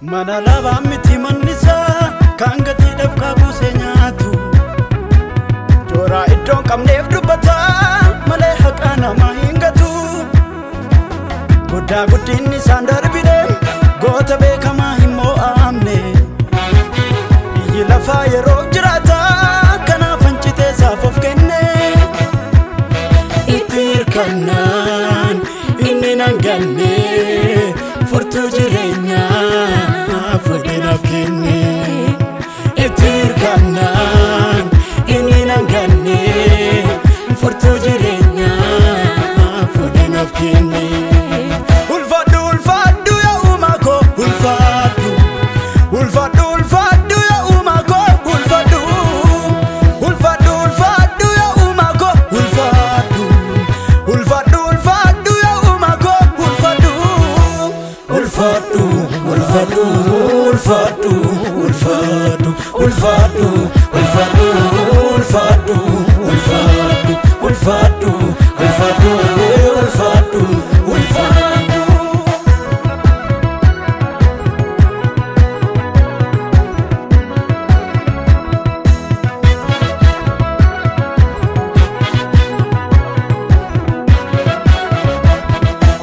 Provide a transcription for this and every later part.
Mana laba miti manisa kan gatiidhaaf kaabusee nyaatu toora iddoon qabneef dubbata malee haqa namaa hin gatu. Guddaa guddinni isaan darbine goota beekamaa hin mo'amne biyyi lafaa yeroo jiraata kanaaf hancitee isaaf of kenne. Itti hirkannaan inni nan ganne furtuu jireenyaa fudhinaaf kenne. Itti hirkannaan inni nan ganne furtuu jireenyaa fudhinaaf kenne. Ulfaadhu ulfaadhu yaa uumaa koo ulfaadhu. Ulfaadhu ulfaadhu yaa uumaa koo ulfaadhu. Ulfaadhu ulfaadhu yaa uumaa koo ulfaadhu. Ulfaadhu ulfaadhu yaa uumaa koo ulfaadhu. Ulfaadhu ulfaadhu ulfaadhu ulfaadhu ulfaadhu ulfaadhu ulfaadhu ulfaadhu ulfaadhu ulfaadhu ulfaadhu ulfaadhu.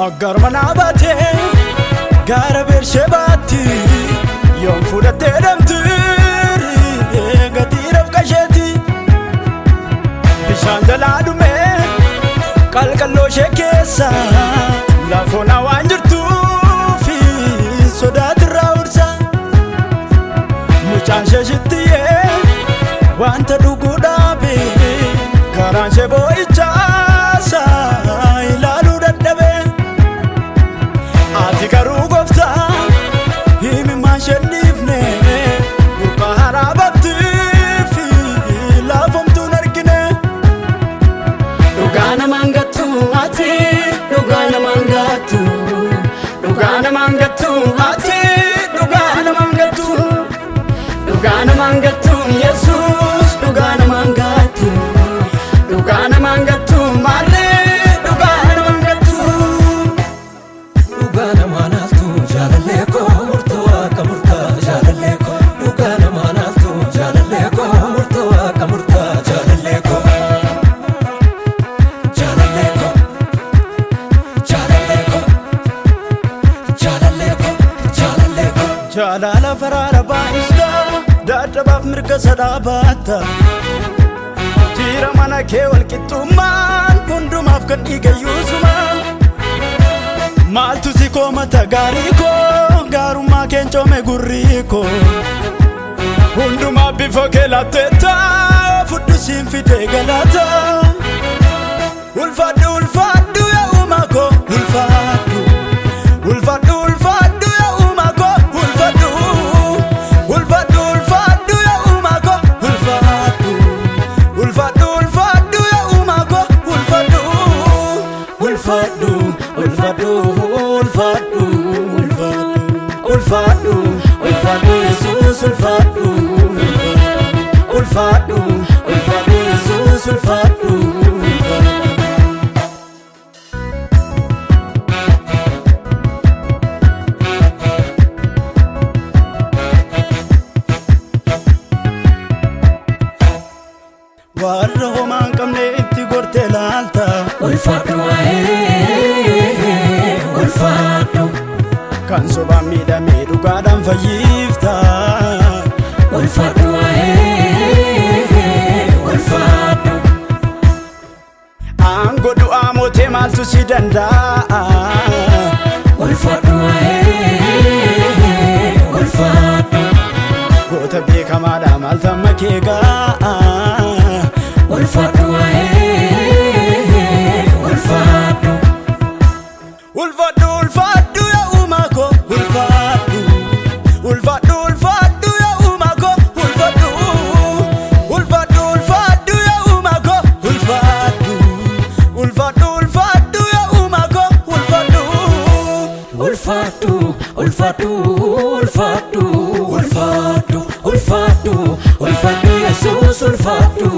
Aggar manaa baatee gaara Beershebaatti yoom fudhattee deemti gatiidhaaf qasheeti. Bishaan jalaa dhumee qalqalloo ishee keessa lafoon waan jirtuufi sodaatirraa ursa. Mucaan ishee shittiyee wanta dhuguu dhaabe garaan ishee boo'ichaasa ilaaluu dadhabe. Ati garuu gooftaa himimmaan shennifne burqaa haraa baaftiifi laafomtuun argine. Dhugaa namaan gattu ati dhugaa namaan gattu. Dhugaa namaan gattu ati dhugaa namaan gattu. Dhugaa namaan gattu Yesuus dhugaa namaan gattu. Dhugaa namaan gattu malee dhugaa namaan gattu. Dhugaa namaan altu jaalallee koo murtoo akka murtaa jaalallee koo. Dhugaa namaan altu jaalallee koo murtoo akka murtaa jaalallee koo. Jaalallee koo jaalallee koo jaalallee koo jaalallee koo. Jaalala faraara baay'istaa dadhabaaf mirga sadhaabatta. Jira mana kee walqixxummaan hundumaaf kan dhiigayyuusuma. Maaltu si koomata gaarii koo gaarummaa keen coome gurrii koo. Hundumaa bifa kee laatteetta fudhu siin fidee galata. Ulfaadhu ulfaadhu yaa uumaa koo ulfaadhu. Ulfaadhu ulfaadhu yaa uumaa koo ulfaadhu. Ulfaadhu ulfaadhu yaa uumaa koo ulfaadhu. Ulfaadhu ulfaadhu yaa uumaa koo ulfaadhu. Ulfaadhu ulfaadhu ulfaadhu ulfaadhu ulfaadhu ulfaadhu Yesuus ulfaadhu. Ulfaadhu ulfaadhu Yesuus ulfaadhu. Warra homaa hin qabne itti gortee laalta. Ulfaadhu waa'ee ulfaadhu. Kan sobaan miidhamee dhugaadhaan fayyifta. Ulfaadhu waa'ee ulfaadhu. Aangoo du'aa mootee maaltu si danda'a. Ulfaadhu waa'ee ulfaadhu. Goota beekamaadhaa maal tamma kee ga'a. Ulfaadhu waa'ee ulfaadhu. Ulfaadhu ulfaadhu yaa uumaa koo ulfaadhu. ulfaadhu ulfaadhu ulfaadhu ulfaadhu ulfaadhu Yesuus ulfaadhu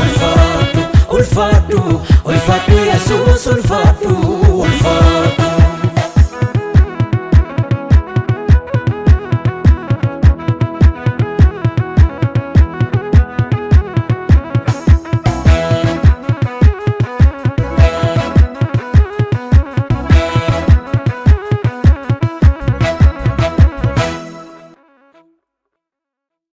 ulfaadhu ulfaadhu ulfaadhu Yesuus ulfaadhu